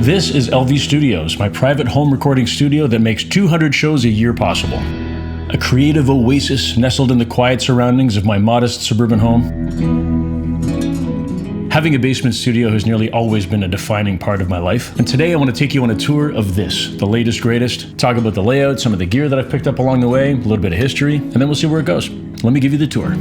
This is LV Studios, my private home recording studio that makes 200 shows a year possible. A creative oasis nestled in the quiet surroundings of my modest suburban home. Having a basement studio has nearly always been a defining part of my life, and today I want to take you on a tour of this, the latest greatest, talk about the layout, some of the gear that I've picked up along the way, a little bit of history, and then we'll see where it goes. Let me give you the tour.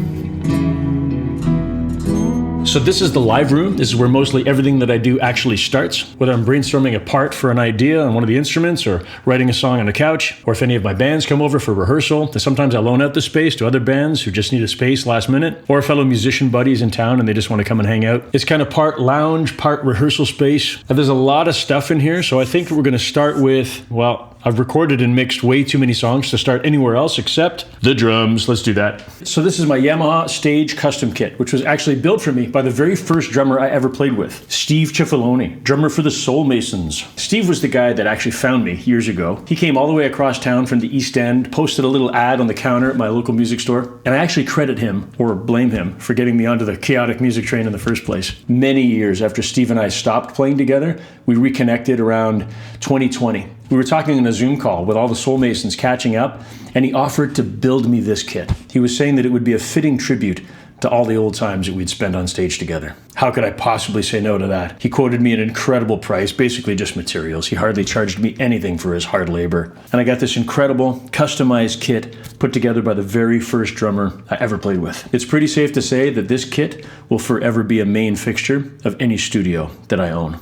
So this is the live room. This is where mostly everything that I do actually starts. Whether I'm brainstorming a part for an idea on one of the instruments or writing a song on the couch, or if any of my bands come over for rehearsal, then sometimes I loan out the space to other bands who just need a space last minute, or fellow musician buddies in town and they just want to come and hang out. It's kind of part lounge, part rehearsal space. And there's a lot of stuff in here, so I think we're going to start with, well, I've recorded and mixed way too many songs to start anywhere else except the drums. Let's do that. So this is my Yamaha Stage custom kit, which was actually built for me by the very first drummer I ever played with, Steve Ciafalone, drummer for the Soul Masons. Steve was the guy that actually found me years ago. He came all the way across town from the East End, posted a little ad on the counter at my local music store, and I actually credit him, or blame him, for getting me onto the chaotic music train in the first place. Many years after Steve and I stopped playing together, we reconnected around 2020. We were talking in a Zoom call with all the Soul Masons catching up, and he offered to build me this kit. He was saying that it would be a fitting tribute to all the old times that we'd spent on stage together. How could I possibly say no to that? He quoted me an incredible price, basically just materials. He hardly charged me anything for his hard labor. And I got this incredible, customized kit put together by the very first drummer I ever played with. It's pretty safe to say that this kit will forever be a main fixture of any studio that I own.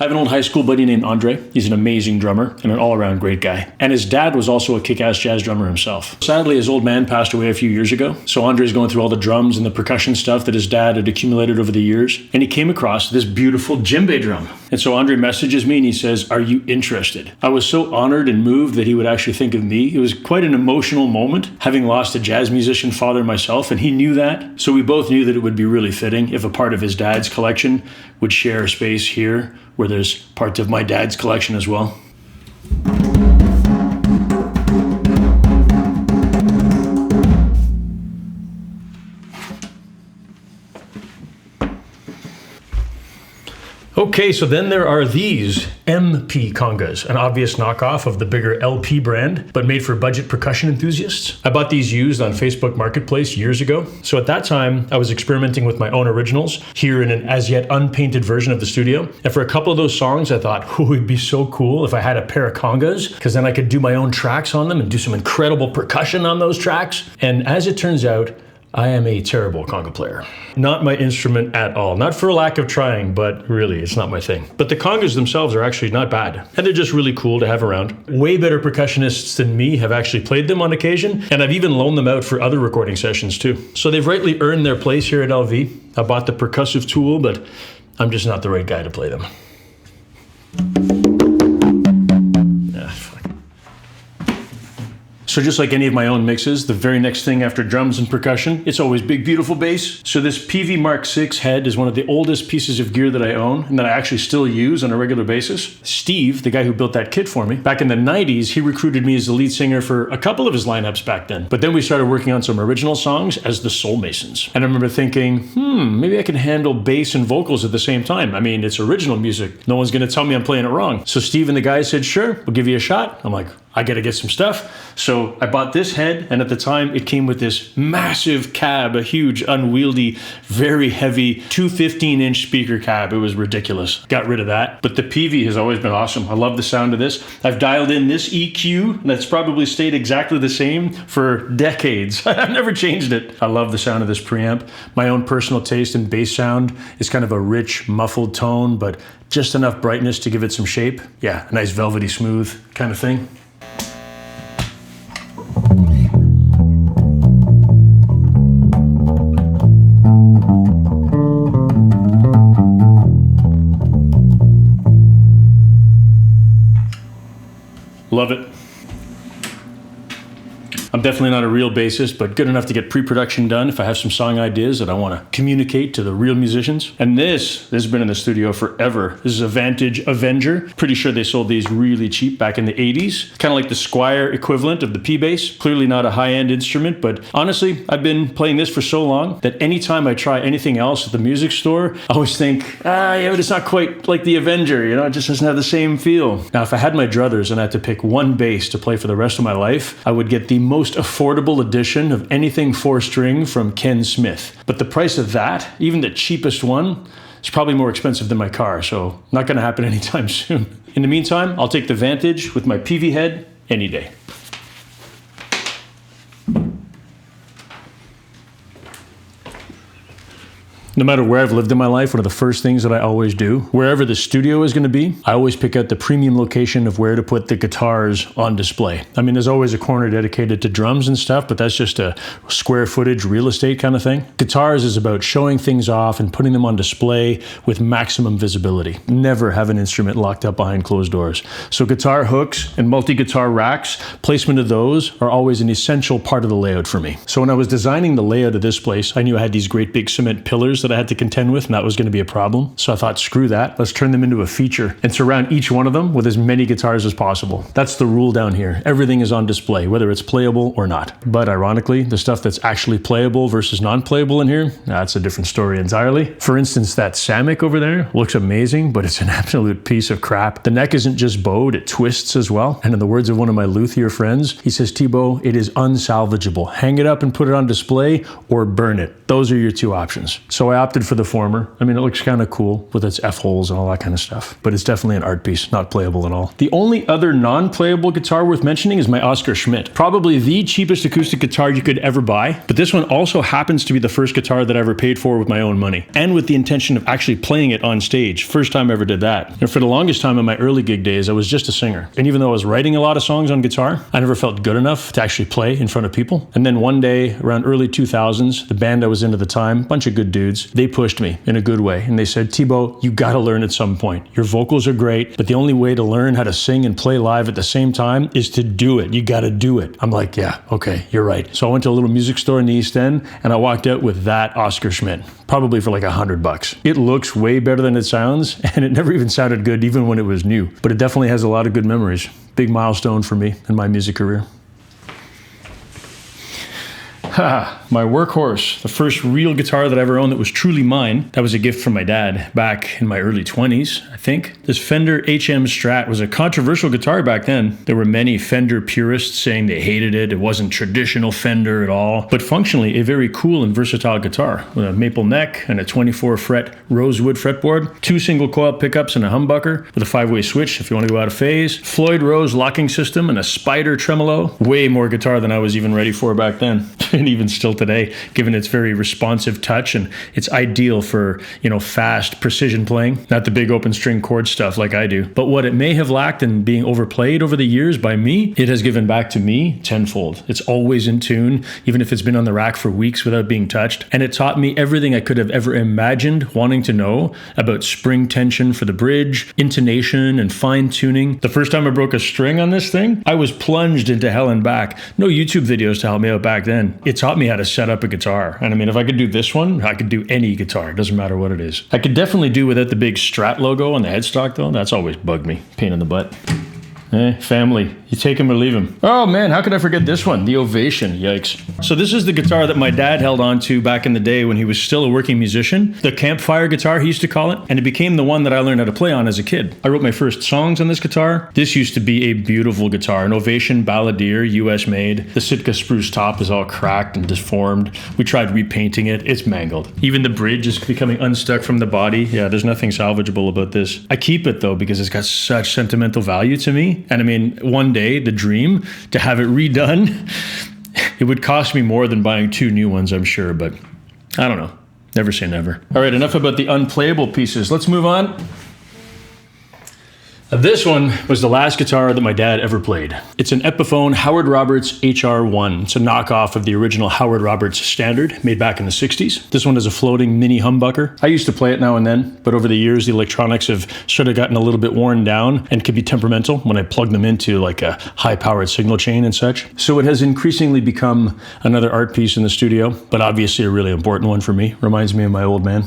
I have an old high school buddy named Andre. He's an amazing drummer and an all-around great guy. And his dad was also a kick-ass jazz drummer himself. Sadly, his old man passed away a few years ago, so Andre's going through all the drums and the percussion stuff that his dad had accumulated over the years, and he came across this beautiful djembe drum. And so Andre messages me and he says, "Are you interested?" I was so honored and moved that he would actually think of me. It was quite an emotional moment, having lost a jazz musician father myself, and he knew that. So we both knew that it would be really fitting if a part of his dad's collection would share a space here where there's parts of my dad's collection as well. Okay, so then there are these MP congas, an obvious knockoff of the bigger LP brand, but made for budget percussion enthusiasts. I bought these used on Facebook Marketplace years ago. So at that time, I was experimenting with my own originals here in an as yet unpainted version of the studio. And for a couple of those songs, I thought, oh, it'd be so cool if I had a pair of congas, because then I could do my own tracks on them and do some incredible percussion on those tracks. And as it turns out, I am a terrible conga player. Not my instrument at all. Not for lack of trying, but really, it's not my thing. But the congas themselves are actually not bad. And they're just really cool to have around. Way better percussionists than me have actually played them on occasion, and I've even loaned them out for other recording sessions too. So they've rightly earned their place here at LV. I bought the percussive tool, but I'm just not the right guy to play them. So just like any of my own mixes, the very next thing after drums and percussion, it's always big, beautiful bass. So this PV Mark VI head is one of the oldest pieces of gear that I own and that I actually still use on a regular basis. Steve, the guy who built that kit for me, back in the 90s, he recruited me as the lead singer for a couple of his lineups back then. But then we started working on some original songs as the Soul Masons. And I remember thinking, maybe I can handle bass and vocals at the same time. I mean, it's original music. No one's going to tell me I'm playing it wrong. So Steve and the guys said, sure, we'll give you a shot. I'm like, I got to get some stuff. So I bought this head, and at the time it came with this massive cab, a huge, unwieldy, very heavy 215-inch speaker cab. It was ridiculous. Got rid of that. But the PV has always been awesome. I love the sound of this. I've dialed in this EQ that's probably stayed exactly the same for decades. I've never changed it. I love the sound of this preamp. My own personal taste in bass sound is kind of a rich, muffled tone, but just enough brightness to give it some shape. Yeah, a nice velvety smooth kind of thing. Love it. I'm definitely not a real bassist, but good enough to get pre-production done if I have some song ideas that I want to communicate to the real musicians. And this has been in the studio forever. This is a Vantage Avenger. Pretty sure they sold these really cheap back in the 80s. Kind of like the Squier equivalent of the P-Bass. Clearly not a high-end instrument, but honestly, I've been playing this for so long that anytime I try anything else at the music store, I always think, yeah, but it's not quite like the Avenger, you know, it just doesn't have the same feel. Now, if I had my druthers and I had to pick one bass to play for the rest of my life, I would get the most affordable edition of anything 4-string from Ken Smith. But the price of that, even the cheapest one, is probably more expensive than my car, so not gonna happen anytime soon. In the meantime, I'll take the Vantage with my PV head any day. No matter where I've lived in my life, one of the first things that I always do, wherever the studio is going to be, I always pick out the premium location of where to put the guitars on display. I mean, there's always a corner dedicated to drums and stuff, but that's just a square footage real estate kind of thing. Guitars is about showing things off and putting them on display with maximum visibility. Never have an instrument locked up behind closed doors. So guitar hooks and multi-guitar racks, placement of those are always an essential part of the layout for me. So when I was designing the layout of this place, I knew I had these great big cement pillars that I had to contend with, and that was going to be a problem. So I thought, screw that, let's turn them into a feature and surround each one of them with as many guitars as possible. That's the rule down here. Everything is on display, whether it's playable or not. But ironically, the stuff that's actually playable versus non-playable in here, that's a different story entirely. For instance, that Samick over there looks amazing, but it's an absolute piece of crap. The neck isn't just bowed, it twists as well. And in the words of one of my luthier friends, he says, Tebo, it is unsalvageable. Hang it up and put it on display or burn it. Those are your two options. So I opted for the former. I mean, it looks kind of cool with its F-holes and all that kind of stuff, but it's definitely an art piece, not playable at all. The only other non-playable guitar worth mentioning is my Oscar Schmidt. Probably the cheapest acoustic guitar you could ever buy, but this one also happens to be the first guitar that I ever paid for with my own money, and with the intention of actually playing it on stage. First time I ever did that. And for the longest time in my early gig days, I was just a singer. And even though I was writing a lot of songs on guitar, I never felt good enough to actually play in front of people. And then one day, around early 2000s, the band I was in at the time, bunch of good dudes, they pushed me in a good way. And they said, Tebo, you gotta learn at some point. Your vocals are great, but the only way to learn how to sing and play live at the same time is to do it. You gotta do it. I'm like, yeah, okay, you're right. So I went to a little music store in the East End and I walked out with that Oscar Schmidt, probably for like $100. It looks way better than it sounds, and it never even sounded good even when it was new. But it definitely has a lot of good memories. Big milestone for me in my music career. My workhorse, the first real guitar that I ever owned that was truly mine. That was a gift from my dad back in my early 20s, I think. This Fender HM Strat was a controversial guitar back then. There were many Fender purists saying they hated it. It wasn't traditional Fender at all, but functionally a very cool and versatile guitar with a maple neck and a 24-fret rosewood fretboard, 2 single coil pickups and a humbucker with a 5-way switch if you want to go out of phase, Floyd Rose locking system and a Spider tremolo. Way more guitar than I was even ready for back then. And even still today, given its very responsive touch, and it's ideal for, you know, fast precision playing, not the big open string chord stuff like I do. But what it may have lacked in being overplayed over the years by me, it has given back to me tenfold. It's always in tune, even if it's been on the rack for weeks without being touched. And it taught me everything I could have ever imagined wanting to know about spring tension for the bridge, intonation, and fine tuning. The first time I broke a string on this thing, I was plunged into hell and back. No YouTube videos to help me out back then. It taught me how to set up a guitar. And I mean, if I could do this one, I could do any guitar. It doesn't matter what it is. I could definitely do without the big Strat logo on the headstock though. That's always bugged me. Pain in the butt. Family. You take him or leave him. Oh man, how could I forget this one? The Ovation. Yikes. So this is the guitar that my dad held on to back in the day when he was still a working musician. The campfire guitar, he used to call it. And it became the one that I learned how to play on as a kid. I wrote my first songs on this guitar. This used to be a beautiful guitar. An Ovation Balladeer, US made. The Sitka spruce top is all cracked and deformed. We tried repainting it. It's mangled. Even the bridge is becoming unstuck from the body. Yeah, there's nothing salvageable about this. I keep it though because it's got such sentimental value to me. And I mean, one day, the dream to have it redone, it would cost me more than buying 2 new ones, I'm sure, but I don't know. Never say never. All right, enough about the unplayable pieces. Let's move on. This one was the last guitar that my dad ever played. It's an Epiphone Howard Roberts HR1. It's a knockoff of the original Howard Roberts Standard, made back in the 60s. This one is a floating mini humbucker. I used to play it now and then, but over the years the electronics have sort of gotten a little bit worn down and can be temperamental when I plug them into like a high-powered signal chain and such. So it has increasingly become another art piece in the studio, but obviously a really important one for me. Reminds me of my old man.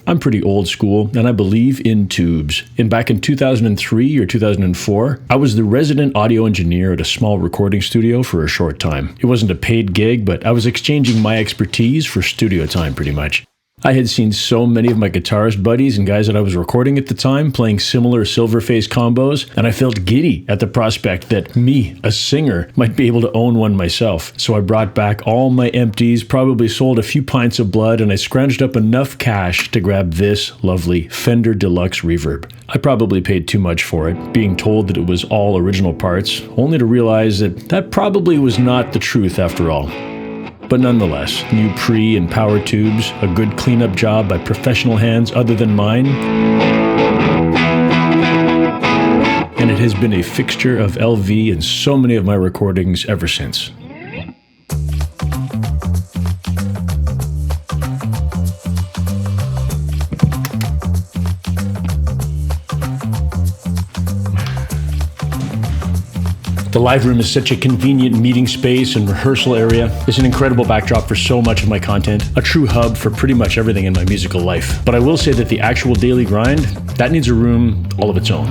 I'm pretty old school, and I believe in tubes. And back in 2003 or 2004, I was the resident audio engineer at a small recording studio for a short time. It wasn't a paid gig, but I was exchanging my expertise for studio time pretty much. I had seen so many of my guitarist buddies and guys that I was recording at the time playing similar Silverface combos, and I felt giddy at the prospect that me, a singer, might be able to own one myself. So I brought back all my empties, probably sold a few pints of blood, and I scrounged up enough cash to grab this lovely Fender Deluxe Reverb. I probably paid too much for it, being told that it was all original parts, only to realize that that probably was not the truth after all. But nonetheless, new pre- and power tubes, a good cleanup job by professional hands other than mine, and it has been a fixture of LV in so many of my recordings ever since. The live room is such a convenient meeting space and rehearsal area. It's an incredible backdrop for so much of my content, a true hub for pretty much everything in my musical life. But I will say that the actual daily grind, that needs a room all of its own.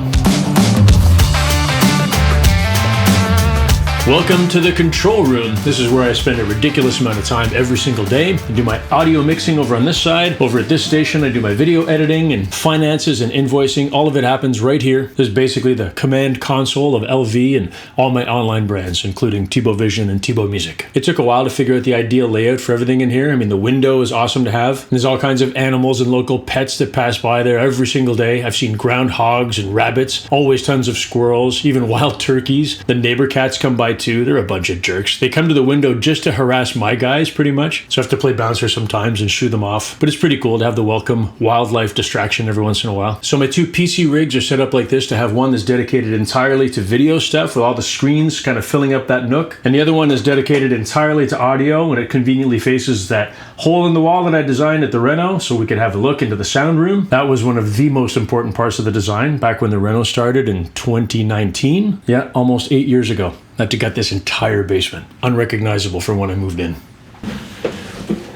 Welcome to the control room. This is where I spend a ridiculous amount of time every single day. I do my audio mixing over on this side. Over at this station, I do my video editing and finances and invoicing. All of it happens right here. This is basically the command console of LV and all my online brands, including Tebovision and Tebo Music. It took a while to figure out the ideal layout for everything in here. I mean, the window is awesome to have. And there's all kinds of animals and local pets that pass by there every single day. I've seen groundhogs and rabbits, always tons of squirrels, even wild turkeys. The neighbor cats come by too. They're a bunch of jerks. They come to the window just to harass my guys pretty much. So I have to play bouncer sometimes and shoo them off. But it's pretty cool to have the welcome wildlife distraction every once in a while. So my two PC rigs are set up like this to have one that's dedicated entirely to video stuff with all the screens kind of filling up that nook. And the other one is dedicated entirely to audio, and it conveniently faces that hole in the wall that I designed at the Reno so we could have a look into the sound room. That was one of the most important parts of the design back when the Reno started in 2019. Yeah, almost 8 years ago. I had to gut this entire basement, unrecognizable from when I moved in.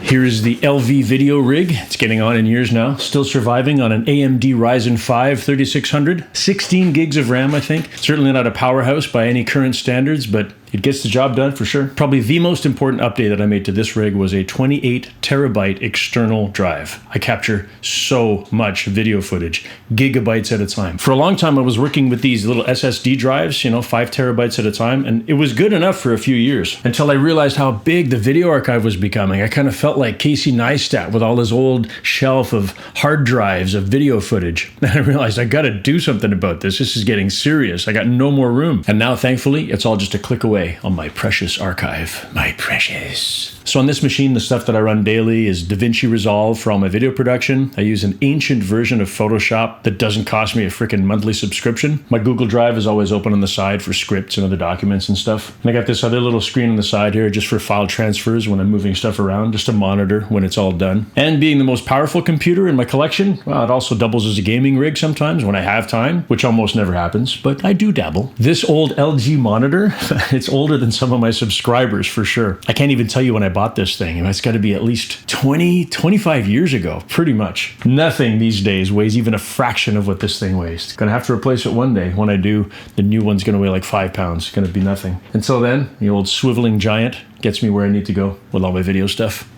Here is the LV video rig. It's getting on in years now. Still surviving on an AMD Ryzen 5 3600. 16 gigs of RAM, I think. Certainly not a powerhouse by any current standards, but it gets the job done for sure. Probably the most important update that I made to this rig was a 28 terabyte external drive. I capture so much video footage, gigabytes at a time. For a long time, I was working with these little SSD drives, 5 terabytes at a time, and it was good enough for a few years until I realized how big the video archive was becoming. I kind of felt like Casey Neistat with all his old shelf of hard drives of video footage. And I realized I gotta do something about this. This is getting serious. I got no more room. And now, thankfully, it's all just a click away on my precious archive. My precious. So on this machine, the stuff that I run daily is DaVinci Resolve for all my video production. I use an ancient version of Photoshop that doesn't cost me a freaking monthly subscription. My Google Drive is always open on the side for scripts and other documents and stuff. And I got this other little screen on the side here just for file transfers when I'm moving stuff around, just to monitor when it's all done. And being the most powerful computer in my collection, well, it also doubles as a gaming rig sometimes when I have time, which almost never happens, but I do dabble. This old LG monitor, it's older than some of my subscribers for sure. I can't even tell you when I bought this thing. It's got to be at least 25 years ago, pretty much. Nothing these days weighs even a fraction of what this thing weighs. Gonna have to replace it one day. When I do, the new one's gonna weigh like 5 pounds. Gonna be nothing. Until then, the old swiveling giant gets me where I need to go with all my video stuff.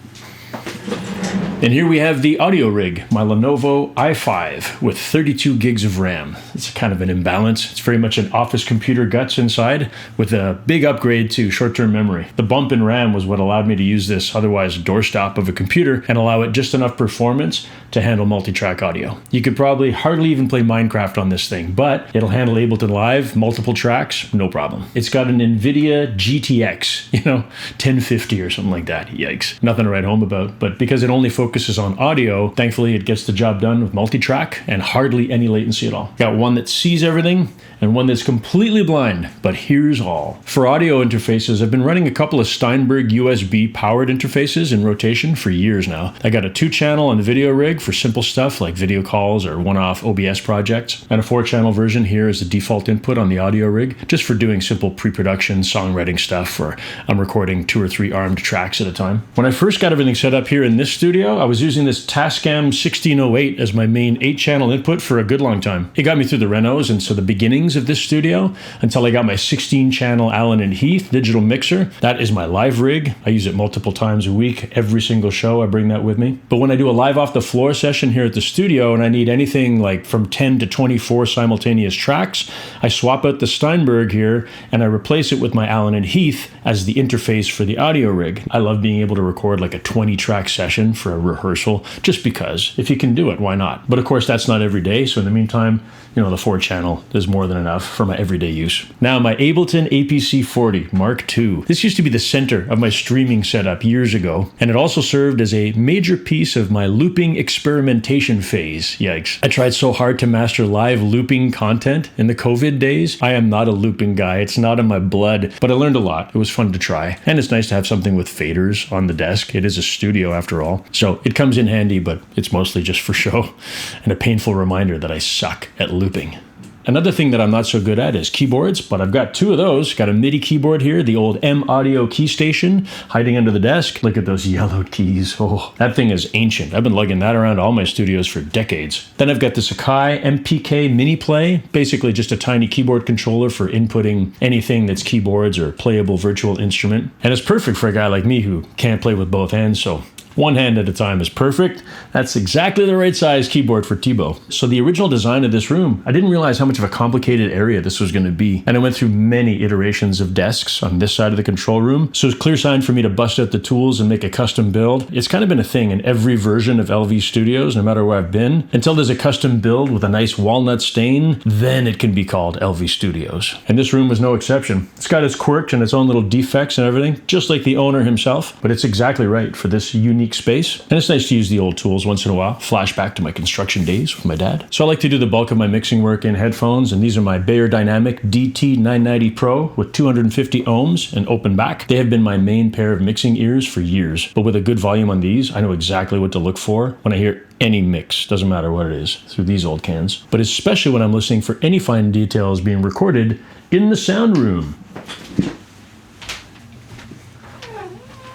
And here we have the audio rig, my Lenovo i5 with 32 gigs of RAM. It's kind of an imbalance. It's very much an office computer guts inside with a big upgrade to short-term memory. The bump in RAM was what allowed me to use this otherwise doorstop of a computer and allow it just enough performance to handle multi-track audio. You could probably hardly even play Minecraft on this thing, but it'll handle Ableton Live, multiple tracks, no problem. It's got an NVIDIA GTX, 1050 or something like that. Yikes. Nothing to write home about, but because it only focuses on audio, thankfully it gets the job done with multi-track and hardly any latency at all. Got one that sees everything and one that's completely blind, but hears all. For audio interfaces, I've been running a couple of Steinberg USB powered interfaces in rotation for years now. I got a 2-channel on the video rig for simple stuff like video calls or one-off OBS projects, and a 4-channel version here as the default input on the audio rig, just for doing simple pre-production songwriting stuff where I'm recording 2 or 3 armed tracks at a time. When I first got everything set up here in this studio, I was using this Tascam 1608 as my main 8-channel input for a good long time. It got me through the renos and so the beginnings of this studio until I got my 16-channel Allen and Heath digital mixer. That is my live rig. I use it multiple times a week. Every single show I bring that with me. But when I do a live off the floor session here at the studio and I need anything like from 10 to 24 simultaneous tracks, I swap out the Steinberg here and I replace it with my Allen and Heath as the interface for the audio rig. I love being able to record like a 20-track session for a rehearsal just because. If you can do it, why not? But of course, that's not every day. So in the meantime, the 4-channel is more than enough for my everyday use. Now, my Ableton APC-40 Mark II. This used to be the center of my streaming setup years ago, and it also served as a major piece of my looping experimentation phase. Yikes. I tried so hard to master live looping content in the COVID days. I am not a looping guy. It's not in my blood, but I learned a lot. It was fun to try, and it's nice to have something with faders on the desk. It is a studio after all, so it comes in handy, but it's mostly just for show and a painful reminder that I suck at looping. Another thing that I'm not so good at is keyboards, but I've got 2 of those. Got a MIDI keyboard here, the old M Audio key station, hiding under the desk. Look at those yellowed keys. Oh, that thing is ancient. I've been lugging that around all my studios for decades. Then I've got the Sakai MPK Mini Play, basically just a tiny keyboard controller for inputting anything that's keyboards or playable virtual instrument. And it's perfect for a guy like me who can't play with both hands, so one hand at a time is perfect. That's exactly the right size keyboard for Tebo. So the original design of this room, I didn't realize how much of a complicated area this was going to be. And I went through many iterations of desks on this side of the control room. So it's clear sign for me to bust out the tools and make a custom build. It's kind of been a thing in every version of LV Studios, no matter where I've been. Until there's a custom build with a nice walnut stain, then it can be called LV Studios. And this room was no exception. It's got its quirks and its own little defects and everything, just like the owner himself. But it's exactly right for this unique space, and it's nice to use the old tools once in a while. Flashback to my construction days with my dad. So I like to do the bulk of my mixing work in headphones, and these are my Bayer Dynamic DT990 Pro with 250 ohms and open back. They have been my main pair of mixing ears for years, but with a good volume on these, I know exactly what to look for when I hear any mix, doesn't matter what it is, through these old cans. But especially when I'm listening for any fine details being recorded in the sound room.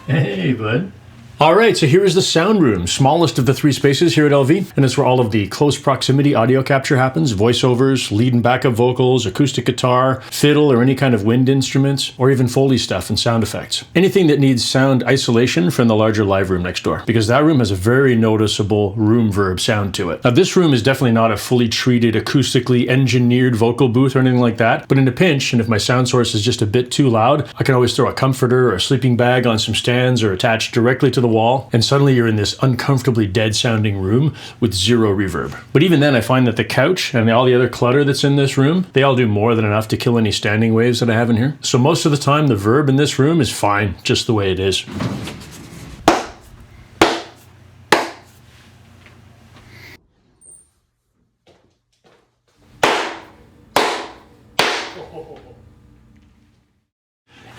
Hey, bud. All right, so here is the sound room, smallest of the 3 spaces here at LV, and it's where all of the close proximity audio capture happens, voiceovers, lead and backup vocals, acoustic guitar, fiddle, or any kind of wind instruments, or even Foley stuff and sound effects. Anything that needs sound isolation from the larger live room next door, because that room has a very noticeable room verb sound to it. Now, this room is definitely not a fully treated, acoustically engineered vocal booth or anything like that, but in a pinch, and if my sound source is just a bit too loud, I can always throw a comforter or a sleeping bag on some stands or attach directly to the wall, and suddenly you're in this uncomfortably dead sounding room with 0 reverb. But even then, I find that the couch and all the other clutter that's in this room, they all do more than enough to kill any standing waves that I have in here. So most of the time, the verb in this room is fine, just the way it is.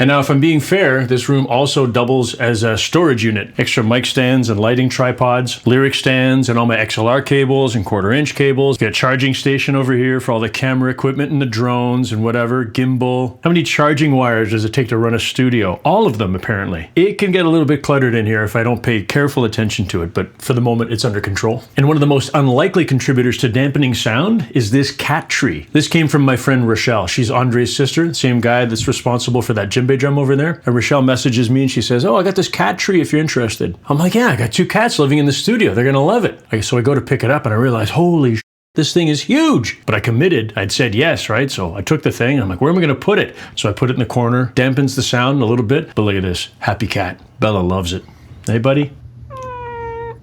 And now, if I'm being fair, this room also doubles as a storage unit. Extra mic stands and lighting tripods, lyric stands and all my XLR cables and 1/4-inch cables. Got a charging station over here for all the camera equipment and the drones and whatever, gimbal. How many charging wires does it take to run a studio? All of them, apparently. It can get a little bit cluttered in here if I don't pay careful attention to it, but for the moment, it's under control. And one of the most unlikely contributors to dampening sound is this cat tree. This came from my friend Rochelle. She's Andre's sister, same guy that's responsible for that gym djembe drum over there. And Rochelle messages me and she says, oh, I got this cat tree if you're interested. I'm like, yeah, I got 2 cats living in the studio. They're going to love it. So I go to pick it up and I realize, holy shit, this thing is huge. But I committed. I'd said yes, right? So I took the thing and I'm like, where am I going to put it? So I put it in the corner, dampens the sound a little bit. But look at this. Happy cat. Bella loves it. Hey, buddy?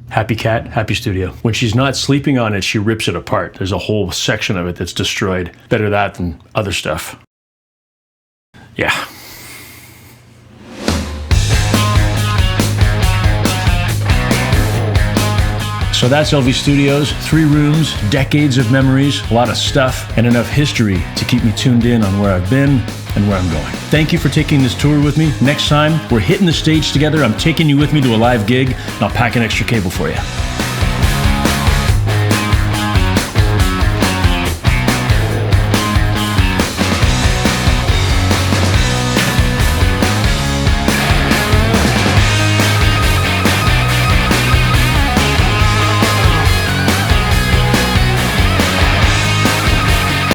Happy cat, happy studio. When she's not sleeping on it, she rips it apart. There's a whole section of it that's destroyed. Better that than other stuff. Yeah. So that's LV Studios, 3 rooms, decades of memories, a lot of stuff, and enough history to keep me tuned in on where I've been and where I'm going. Thank you for taking this tour with me. Next time, we're hitting the stage together. I'm taking you with me to a live gig, and I'll pack an extra cable for you.